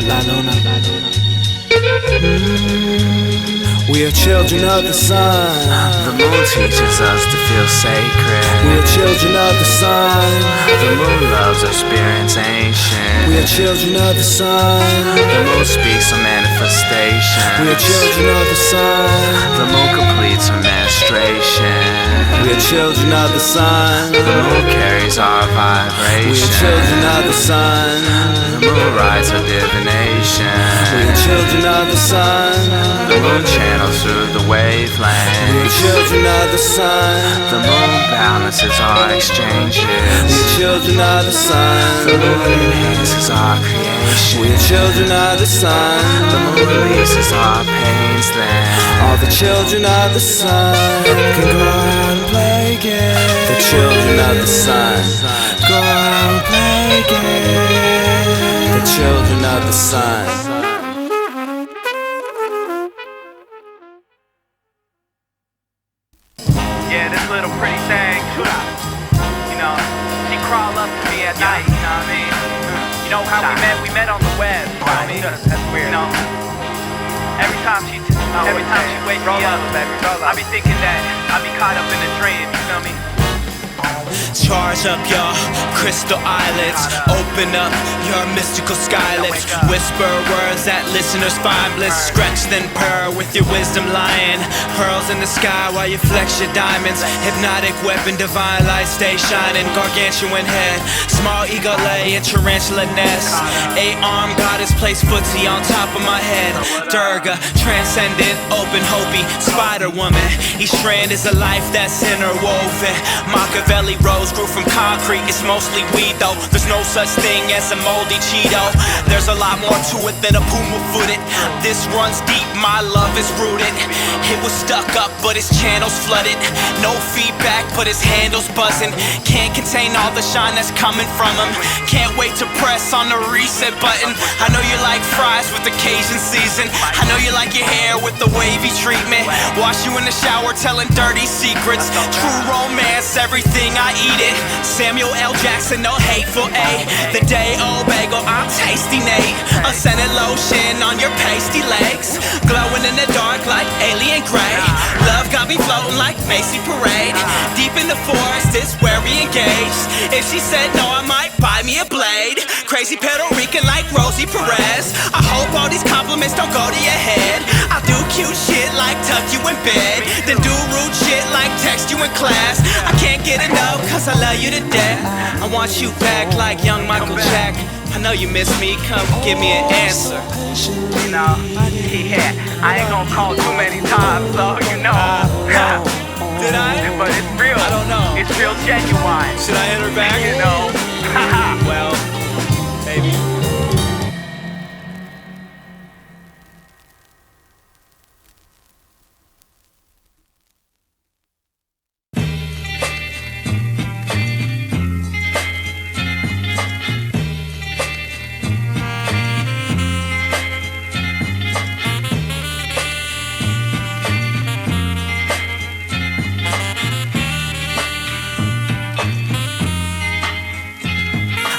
La Luna. We are children of the sun. The moon teaches us to feel sacred. We are children of the sun. The moon loves our spirits ancient. We are children of the sun. The moon speaks of manifestation. We are children of the sun. The moon completes her menstruation. We are children of the sun. The moon carries our vibration. We are children of the sun. The moon rides our divination. We are children of the sun. The moon channels through the wavelengths. We are children of the sun. The moon balances our exchanges. We are children of the sun. The moon enhances our creation. We are children of the sun. The moon releases our pains then. All the children of the sun can go out and play again. The children of the sun go out and play again. The children of the sun. Yeah, this little pretty thing, you know, she crawl up to me at night, you know what I mean? You know how we met on the web, you know what I mean? That's weird. You know, every time she wakes me up, I be thinking that I be caught up in a dream, you feel me? Charge up your crystal eyelids. Open up your mystical skylights. Whisper words that listeners find bliss. Scratch then purr with your wisdom lying. Pearls in the sky while you flex your diamonds. Hypnotic weapon, divine light stay shining. Gargantuan head, small ego lay in tarantula nest. 8-armed goddess placed footsie on top of my head. Durga, transcendent, open Hopi, Spider Woman. Each strand is a life that's interwoven. Machiavelli rose grew from concrete, it's mostly weed though. There's no such thing as a moldy Cheeto. There's a lot more to it than a puma footed. This runs deep, my love is rooted. It was stuck up, but its channels flooded. No feedback, but its handles buzzing. Can't contain all the shine that's coming from him. Can't wait to press on the reset button. I know you like fries with the Cajun season. I know you like your hair with the wavy treatment. Wash you in the shower telling dirty secrets. True romance, everything I eat it. Samuel L. Jackson, no hateful A. The day-old bagel, I'm Tasty Nate. Unscented lotion on your pasty legs. Glowing in the dark like alien gray. Love got me floating like Macy Parade. Deep in the forest is where we engage. If she said no, I might buy me a blade. Crazy Puerto Rican like Rosie Perez. I hope all these compliments don't go to your head. I'll do cute shit like tuck you in bed. Then do rude shit like text you in class. I can't get enough cause I love you to death. I want you back like young Michael Jack. I know you miss me, come give me an answer. You know, yeah, I ain't gonna call too many times, so you know. Did I? But it's real. I don't know. It's real genuine. Should I hit her back? You know. Well, maybe.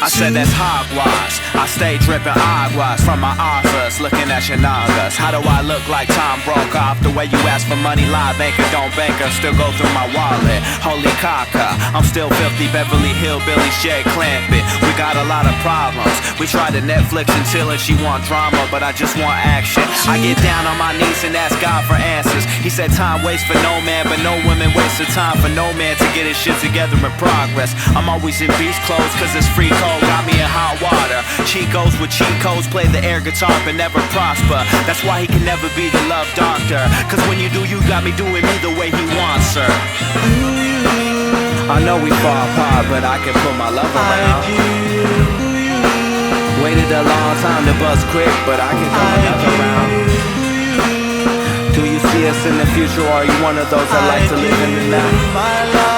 I said that's hogwash. I stay dripping aguas from my office, looking at your nagas. How do I look like Tom Brokaw? The way you ask for money, live anchor, don't banker, still go through my wallet. Holy caca, I'm still filthy Beverly Hillbillies, Jay Clampett. We got a lot of problems. We tried to Netflix and chill and she want drama, but I just want action. I get down on my knees and ask God for answers. He said time waits for no man, but no women waste the time for no man to get his shit together in progress. I'm always in beast clothes cause it's free cold. Got me in hot water. Chicos with cheat codes, play the air guitar but never prosper. That's why he can never be the love doctor. Cause when you do, you got me doing me the way he wants her. I know we fall apart, but I can put my love around. Waited a long time to buzz quick, but I can come another round. Do you see us in the future, or are you one of those that like to live in the now?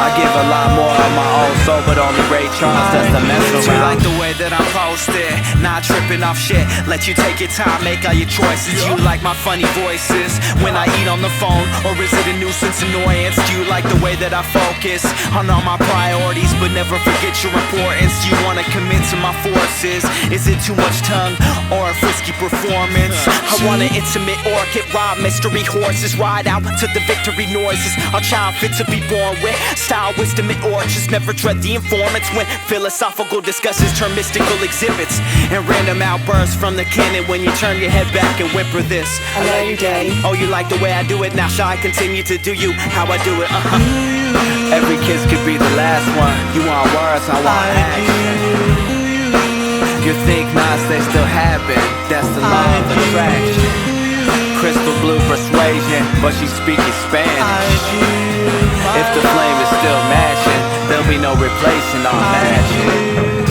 I give a lot more of my own soul, but only Ray Charles does the mess around. You like the way that I'm posted, not tripping off shit. Let you take your time, make all your choices. You like my funny voices when I eat on the phone, or is it a nuisance annoyance? Do you like the way that I focus on all my priorities, but never forget your importance? Do you wanna commit to my forces? Is it too much tongue or a frisky performance? I want an intimate orchid, ride mystery horses, ride out to the victory noises. A child fit to be born with style, wisdom, and orchards. Never dread the informants when philosophical discussions turn mystical exhibits and random outbursts from the cannon when you turn your head back and whimper this. I love you, daddy. Oh, you like the way I do it? Now shall I continue to do you how I do it? Every kiss could be the last one. You want words, I want action. You think nice, they still happen. That's the law of attraction. Crystal blue persuasion, but she's speaking Spanish. If the flame is still matching, there'll be no replacing our magic.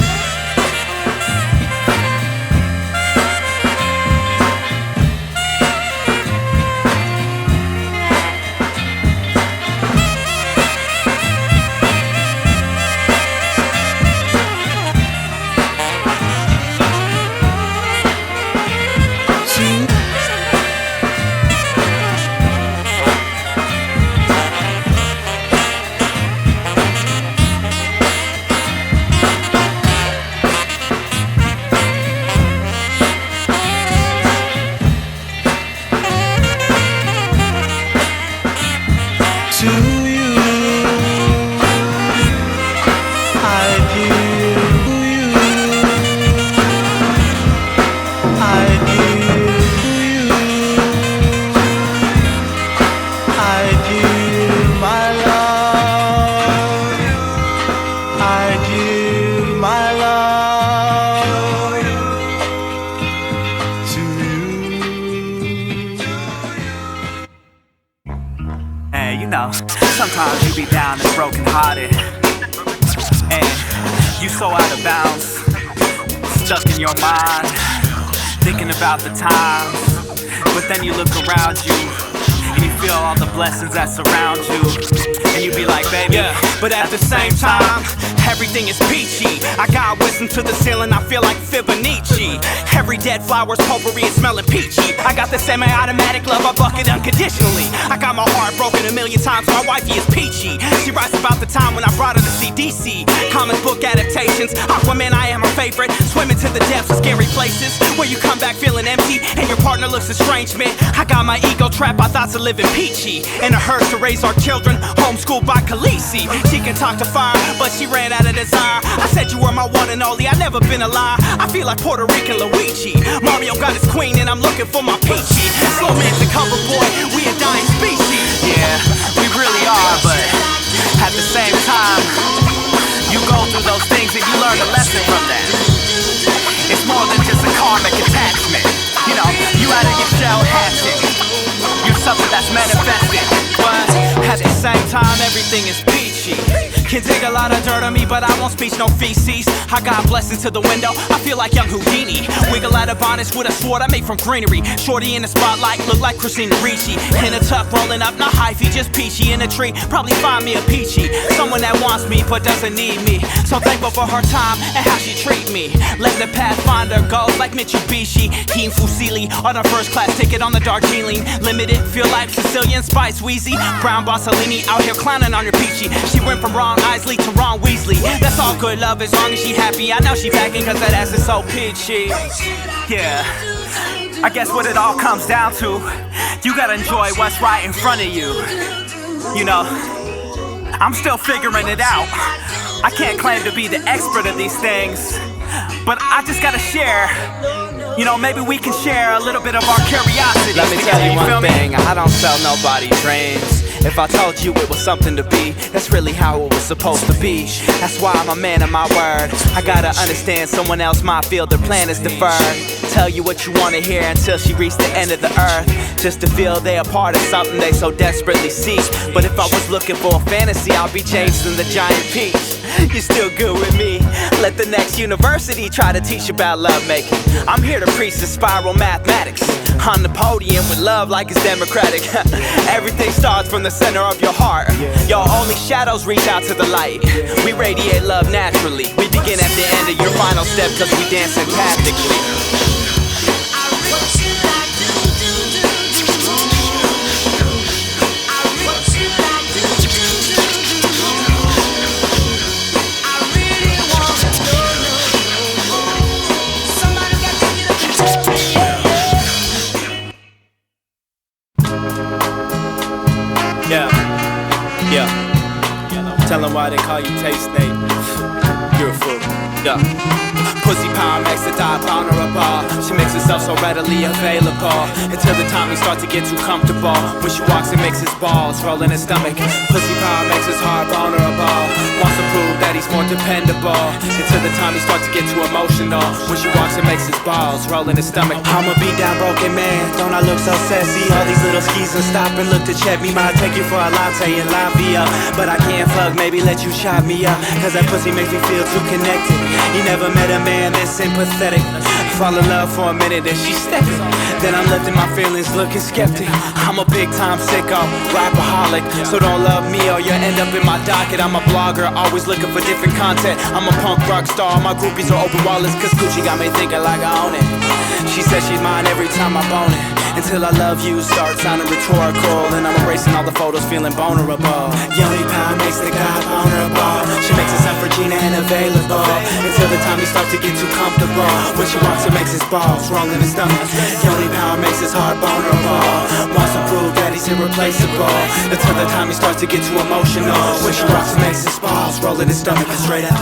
Sometimes you be down and broken hearted, and you so out of bounds, stuck in your mind, thinking about the times. But then you look around you and you feel all the blessings that surround you, and you be like, baby, yeah. But at the same time, everything is peachy. I got wisdom to the ceiling, I feel like Fibonacci. Every dead flower's potpourri is smelling peachy. I got the semi-automatic love, I buck it unconditionally. I got my heart broken a million times, my wifey is Peachy. She writes about the time when I brought her to see DC. Comic book adaptations, Aquaman, I am her favorite. Swimming to the depths of scary places where you come back feeling empty and your partner looks estrangement. I got my ego trapped by thoughts of living peachy. In a hearse to raise our children, homeschooled by Khaleesi. She can talk to fire, but she ran out of desire. I said you were my one and only, I never been a lie. I feel like Puerto Rican Luigi. Mario got his queen and I'm looking for my Peachy. Slow man's the cover boy, we a dying species. Yeah, we really are, but at the same time, you go through those things and you learn a lesson from that. It's more than just a karmic attachment. You know, you out of your shell hatching. You're something that's manifested, but at the same time, everything is peachy. Can dig a lot of dirt on me, but I won't speak no feces. I got blessings to the window, I feel like young Houdini. Wiggle out of bonnets with a sword I made from greenery. Shorty in the spotlight, look like Christina Ricci. In a tuck, rolling up, not hyphy, just Peachy in a tree. Probably find me a Peachy, someone that wants me but doesn't need me. So thankful for her time and how she treat me. Let the pathfinder go like Mitsubishi. Keen Fusili on a first class ticket on the Darjeeling. Limited, feel like Sicilian, Spice Wheezy. Brown Bossolini out here clowning on your Peachy. She went from Ron Isley to Ron Weasley. That's all good love as long as she happy. I know she packing cause that ass is so peachy. Yeah, I guess what it all comes down to, you gotta enjoy what's right in front of you. You know, I'm still figuring it out. I can't claim to be the expert of these things, but I just gotta share. You know, maybe we can share a little bit of our curiosity. Let me tell you one thing, I don't sell nobody dreams. If I told you it was something to be, that's really how it was supposed to be. That's why I'm a man of my word. I gotta understand someone else might feel their plan is deferred. Tell you what you wanna hear until she reached the end of the earth, just to feel they a part of something they so desperately seek. But if I was looking for a fantasy, I'll be chasing the giant peach. you're still good with me. Let the next university try to teach about lovemaking. I'm here to preach the spiral mathematics. On the podium with love like it's democratic. Everything starts from the center of your heart. Your only shadows reach out to the light. We radiate love naturally. We begin at the end of your final step cause we dance sympathetically. Tell them why they call you Taste Nate. You're a fool. Yeah. Pussy power makes the die vulnerable. She makes herself so readily available until the time he starts to get too comfortable. When she walks it makes his balls roll in his stomach. Pussy power makes his heart vulnerable. Wants to prove that he's more dependable until the time he starts to get too emotional. When she walks it makes his balls roll in his stomach. I'm a beat down broken man, don't I look so sassy? All these little skis and stop and look to check me. Might take you for a latte in Latvia, but I can't fuck, maybe let you chop me up. Cause that pussy makes me feel too connected. You never met a man this sympathetic. Fall in love for a minute and she stepping. Then I'm lifting my feelings looking skeptic. I'm a big time sicko, rapaholic. So don't love me or you'll end up in my docket. I'm a blogger, always looking for different content. I'm a punk rock star, my groupies are open wallets. Cause Gucci got me thinking like I own it. She says she's mine every time I bone it. Until I love you starts sounding rhetorical. And I'm erasing all the photos feeling vulnerable. Yoni power makes the guy vulnerable. She makes herself Regina and available until the time he starts to get too comfortable. When she walks it makes his balls roll in his stomach. Yoni power makes his heart vulnerable. Wants to prove that he's irreplaceable until the time he starts to get too emotional. When she walks it makes his balls roll in his stomach. And straight up.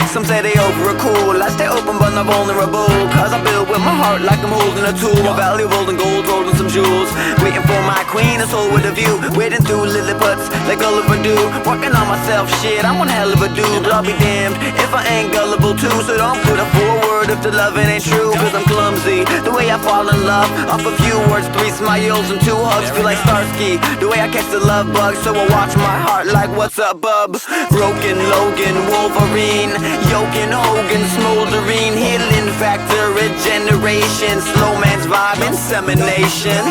Some say they over cool, I stay open but not vulnerable. Cause I build with my heart like I'm holding a tool. More valuable than gold, rolling some jewels. Waiting for my queen, a soul with a view. Wading through Lilliputs like Gulliver do. Working on myself, shit, I'm one hell of a dude. But I'll be damned if I ain't gullible too. So don't put a forward if the loving ain't true. Cause I'm clumsy, the way I fall in love. Off a few words, 3 smiles and 2 hugs. Feel like Starsky, the way I catch the love bug. So I watch my heart like what's up bub. Broken Logan, Wolverine, Yokin, Hogan, smoldering, healing factor, regeneration, slow man's vibe, insemination.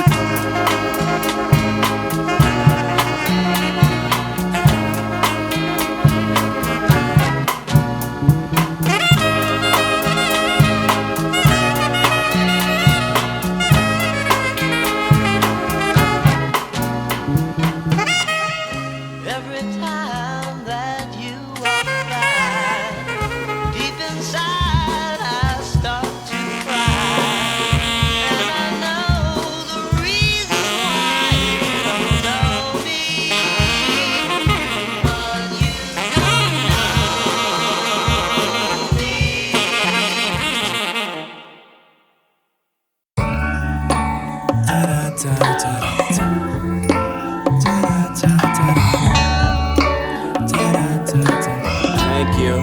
Thank you.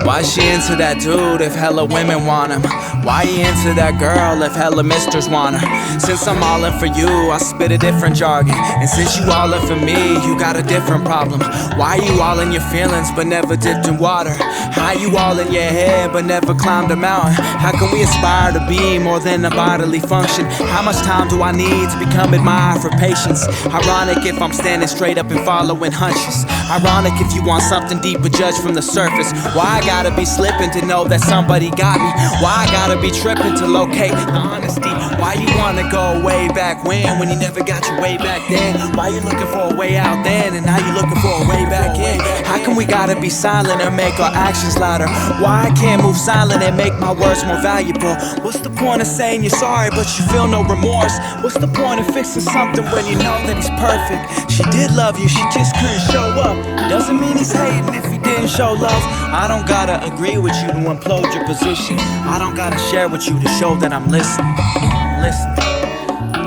Why she into that dude if hella women want him? Why he into that girl if hella misters want her? Since I'm all in for you, I spit a different jargon. And since you all in for me, you got a different problem. Why you all in your feelings but never dipped in water? How you all in your head but never climbed a mountain? How can we aspire to be more than a bodily function? How much time do I need to become admired for patience? Ironic if I'm standing straight up and following hunches. Ironic if you want something deep but judge from the surface. Why I gotta be slipping to know that somebody got me? Why I gotta be tripping to locate the honesty? Why you wanna go way back when you never got your way back then? Why you looking for a way out then and now you looking for a way back in? How come we gotta be silent and make our actions louder? Why I can't move silent and make my words more valuable? What's the point of saying you're sorry but you feel no remorse? What's the point of fixing something when you know that he's perfect? She did love you, she just couldn't show up. Doesn't mean he's hating if he didn't show love. I don't gotta agree with you to implode your position. I don't gotta share with you to show that I'm listening.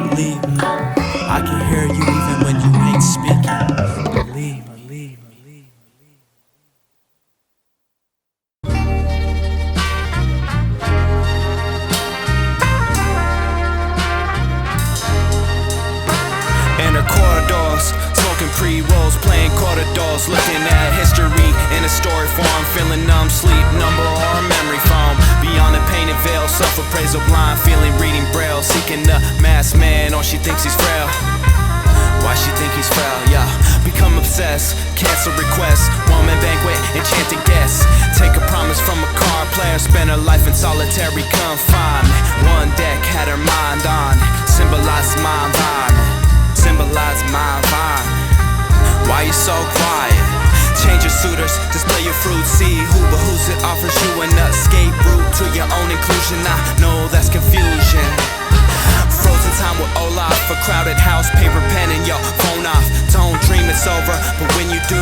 Believe me, I can hear you even when you ain't speaking. Believe Smoking pre-rolls, playing corridors, looking at history in a story form, feeling numb, sleep number or a memory foam. Beyond the painted veil, self-appraisal blind, feeling reading braille, seeking the masked man, or she thinks he's frail. Why she think he's frail, yeah. Become obsessed, cancel requests, woman banquet, enchanted guests. Take a promise from a card player, spend her life in solitary confinement. One deck had her mind on, symbolizes my environment, symbolize my environment. Why you so quiet? Change your suitors, display your fruit, see who behooves it, offers you an escape route to your own inclusion. I know that's confusion. Frozen time with Olaf, a crowded house, paper pen and your phone off. Don't dream it's over, but when you do,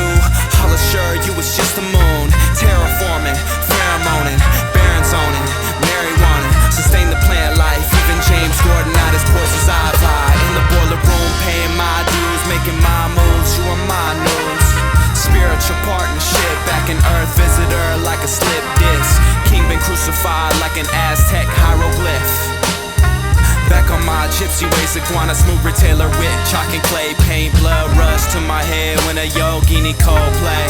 I'll assure you it's just the moon. Terraforming, pheromoning, baron zoning, marijuana, sustain the plant life. Even James Gordon out his poison's eye. In the boiler room, paying my dues, making my moves, you are my news. Spiritual partnership, back in Earth, visitor like a slip disc. King been crucified like an Aztec hieroglyph. Back on my gypsy ways, iguana, smooth retailer wit, chalk and clay paint, blood rush to my head when a yogini Coldplay.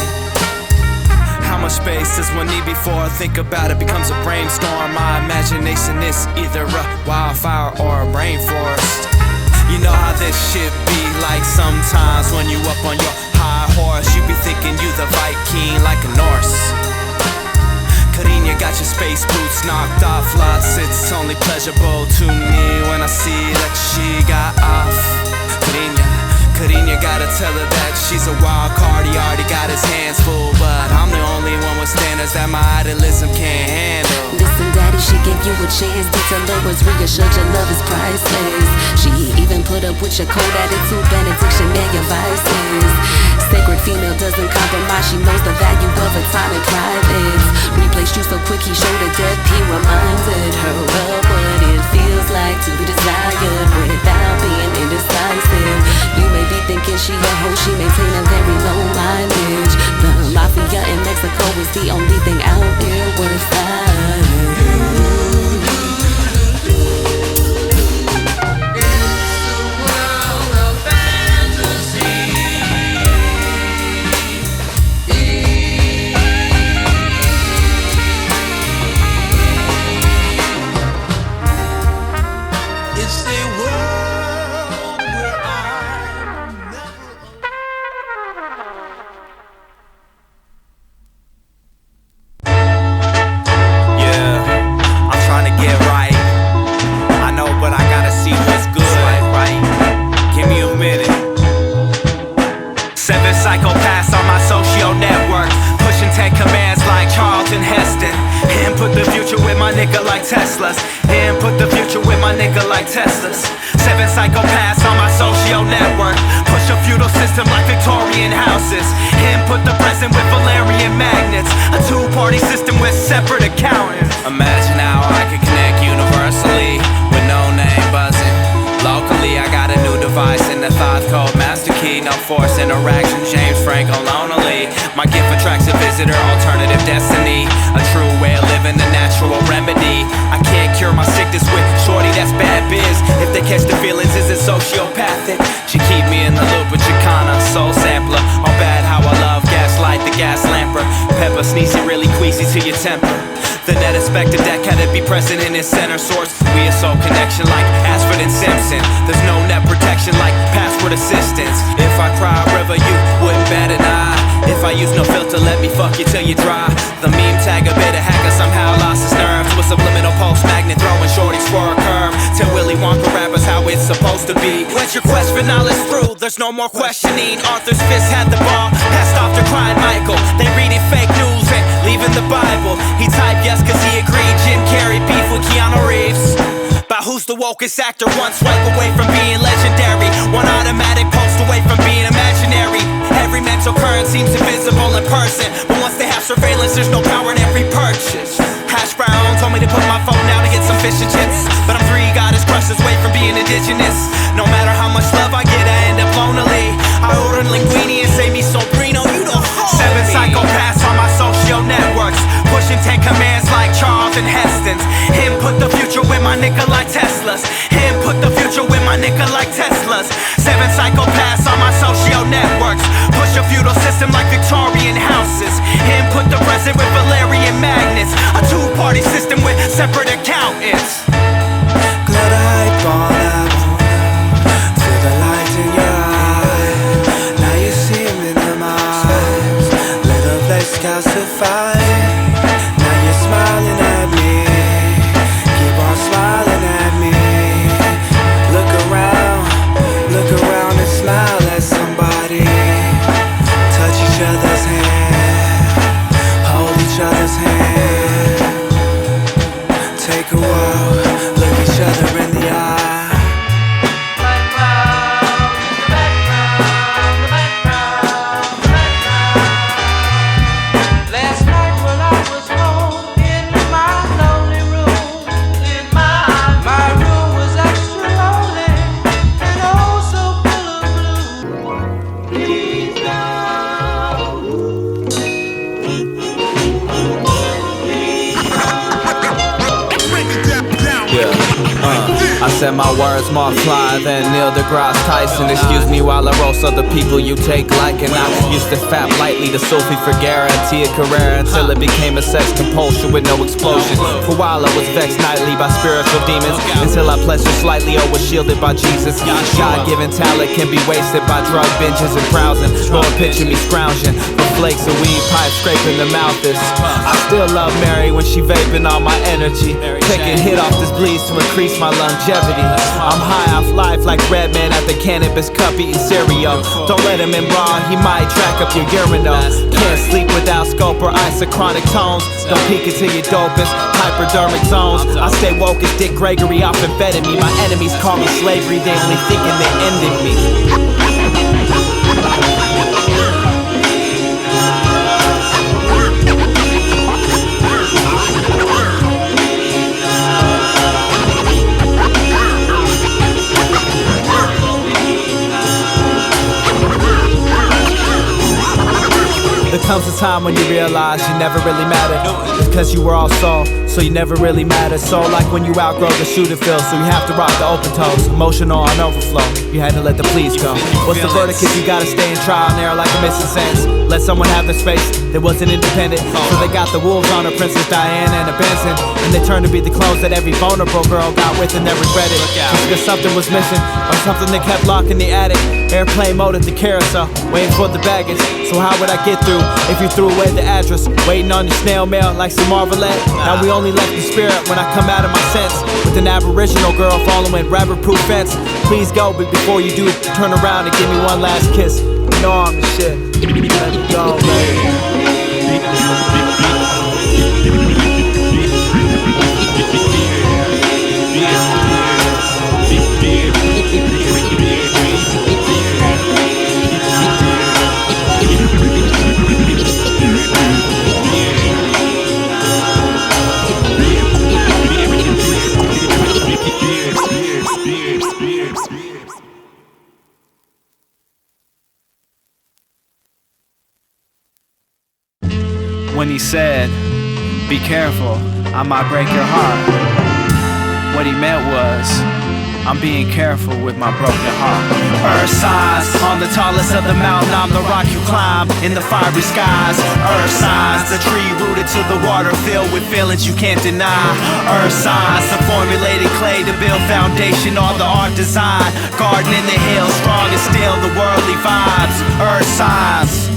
How much space does one need before I think about it becomes a brainstorm? My imagination is either a wildfire or a rainforest. You know how this shit be like sometimes when you up on your high horse, you be thinking you the Viking like a Norse. Cariña got your space boots knocked off lots. It's only pleasurable to me when I see that she got off. Cariña gotta tell her that she's a wild card. He already got his hands full, but I'm the only one with standards that my idealism can't handle. Listen, daddy, she gave you a chance to tell her words reassured your love is priceless. She even put up with your cold attitude, benediction, and your vices. Sacred female doesn't compromise. She knows the value of her time in private. Replaced you so quick, he showed her depth. He reminded her of what it feels like to be desired without being indecisive. You may be thinking she a hoe, she maintain a very low mileage. The mafia in Mexico is the only thing out there worth fighting. Psychopaths on my Socio Networks, pushing 10 commands like Charlton Heston. Input the future with my nigga like Teslas. Input the future with my nigga like Teslas. 7 psychopaths on my Socio Network, push a feudal system like Victorian houses. Input the present with Valerian magnets, a 2-party system with separate accountants. Imagine how I could connect universally with no name buzzing. Locally, I got a new device in the thought code master key. No force interaction, James Franco lonely. My gift attracts a visitor, alternative destiny. A true way of living, a natural remedy. I can't cure my sickness with shorty, that's bad biz. If they catch the feelings, is it sociopathic? She keep me in the loop with Chicana, soul sampler. All bad how I love, gaslight the gas lamper. Pepper sneezy, really queasy to your temper. The net expected that had it be present in its center source. We a soul connection like Ashford and Simpson. There's no net protection like password assistance. If I cry a river, you wouldn't bat an eye. If I use no filter, let me fuck you till you dry. The meme tag a bit of hacker somehow lost his nerves. With subliminal pulse magnet throwing shorties for a curve. Tell Willy Wonka rappers how it's supposed to be. Once your quest for knowledge through, there's no more questioning. Arthur's fist had the ball, passed off to crying Michael. They reading fake news and leaving the Bible. He typed yes cause he agreed Jim Carrey beef with Keanu Reeves. But who's the wokest actor? One swipe away from being legendary, one automatic post away from being imaginary. Every mental current seems invisible in person, but once they have surveillance, there's no power in every purchase. Hashbrown told me to put my phone down to get some fish and chips, but I'm 3 goddess crushes away from being indigenous. No matter how much love I get, I end up lonely. I ordered linguine and say me sobrino, you don't hold 7 psychopaths on my Socio Networks, pushing 10 commands like Charlton Heston's. Input the future with my nigga like Teslas. Input the future with my nigga like Teslas. 7 psychopaths on my Socio Network, separate accountants. Glitter hype on up, feel the light in your eyes. Now you see minimized, little place calcified. Now you're smiling at me, keep on smiling at me. Look around and smile at somebody. Touch each other's hand, hold each other's hand. Take a walk, look each other in the eye. Last night when I was home in my lonely room, my room was extra lonely and oh so full of blue. Please I said my words more fly than Neil deGrasse Tyson. Excuse me while I roast other people you take like. And I used to fap lightly to Sophie Figueroa and Tia Carrera until it became a sex compulsion with no explosion. For a while I was vexed nightly by spiritual demons until I pleasured slightly or was shielded by Jesus. God-given talent can be wasted by drug binges and browsing. Lord, picture me scrounging for flakes of weed, pipe scraping the mouth is. I still love Mary when she vaping on my energy. Taking hit off this bleeds to increase my longevity. I'm high off life like Redman at the cannabis cup eating cereal. Don't let him in raw, he might track up your urinal. Can't sleep without scope or isochronic tones. Don't peek into your dopest hypodermic zones. I stay woke as Dick Gregory off amphetamine. My enemies call me slavery, they only thinking they ended me. There comes a time when you realize you never really mattered. It's cause you were all soul, so you never really mattered. So like when you outgrow the shooter feel, so you have to rock the open toes. Emotional on overflow, you had to let the please go. What's the verdict if you gotta stay in trial and error like a missing sense? Let someone have their space that wasn't independent. So they got the wolves on her, Princess Diana and a Benson. And they turned to be the clones that every vulnerable girl got with and then regretted. Just because something was missing, or something that kept locked in the attic. Airplane mode at the carousel, waiting for the baggage. So how would I get through if you threw away the address? Waiting on your snail mail like some Marvelette. Now we only left the spirit when I come out of my sense. With an aboriginal girl following rabbit-proof fence. Please go, but before you do, turn around and give me one last kiss. You know I'm the shit. Let me go, baby. When he said, be careful, I might break your heart. What he meant was, I'm being careful with my broken heart. Earth signs, on the tallest of the mountain, I'm the rock you climb, in the fiery skies. Earth signs, the tree rooted to the water, filled with feelings you can't deny. Earth signs, the formulated clay to build foundation, all the art design. Garden in the hills, strong and still, the worldly vibes. Earth signs.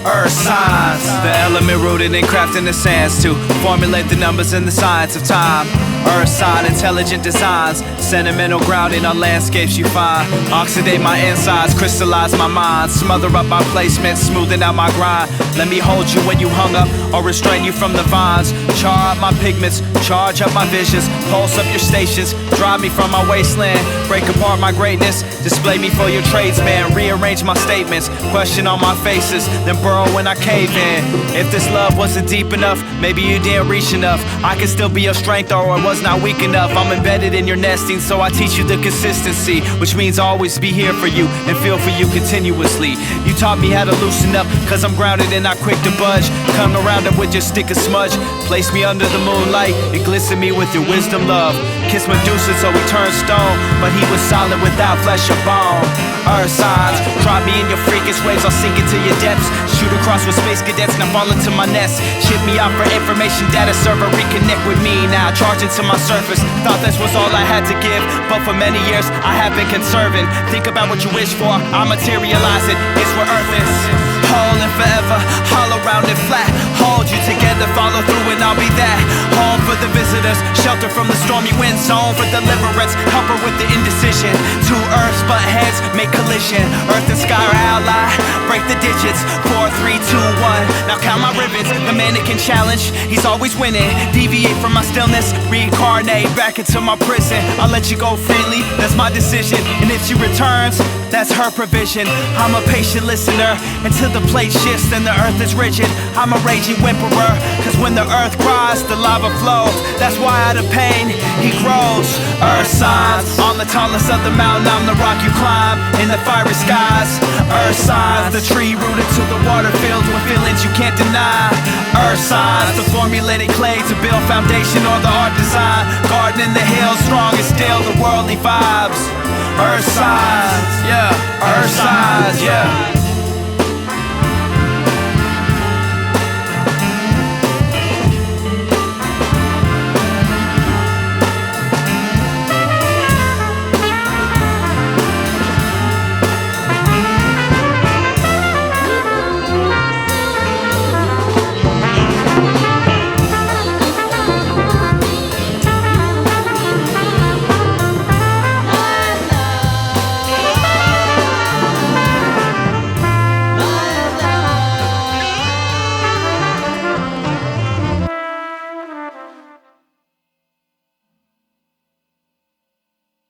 Earth signs, the element rooted in crafting the sands to formulate the numbers in the science of time. Earth sign, intelligent designs, sentimental grounding on landscapes you find. Oxidate my insides, crystallize my mind, smother up my placements, smoothing out my grind. Let me hold you when you hung up, or restrain you from the vines. Char up my pigments, charge up my visions, pulse up your stations, drive me from my wasteland, break apart my greatness, display me for your tradesman, rearrange my statements, question on my faces, then burrow when I cave in. If this love wasn't deep enough, maybe you didn't reach enough. I can still be your strength, or I was not weak enough. I'm embedded in your nesting, so I teach you the consistency, which means always be here for you and feel for you continuously. You taught me how to loosen up, cause I'm grounded and not quick to budge. Come around up with your stick of smudge, place me under the moonlight and glisten me with your wisdom, love. Kiss Medusa so he turned stone, but he was solid without flesh or bone. Earth signs, drop me in your freakish waves, I'll sink into your depths. Shoot across with space cadets, now fall into my nest. Ship me out for information data server, reconnect with me now, charge into my surface. Thought this was all I had to give, but for many years I have been conserving. Think about what you wish for, I materialize it, it's where Earth is. Whole and forever, hollow, round and flat. Hold you together, follow through and I'll be that. Home for the visitors, shelter from the stormy wind. Zone for deliverance, help her with the indecision. Two Earths butt heads, make collision. Earth and sky are ally, break the digits. 4, 3, 2, 1, now count my rivets. The mannequin challenge, he's always winning. Deviate from my stillness, reincarnate back into my prison. I'll let you go freely, that's my decision. And if she returns, that's her provision. I'm a patient listener until the plate shifts and the earth is rigid. I'm a raging whimperer, cause when the earth cries, the lava flows. That's why out of pain, he grows. Earth signs, on the tallest of the mountain, I'm the rock you climb. In the fiery skies, earth signs, the tree rooted to the water filled with feelings you can't deny. Earth signs, the formulated clay to build foundation or the art design. Garden in the hills, strong and still, the worldly vibes. Earth signs, yeah, earth signs, yeah.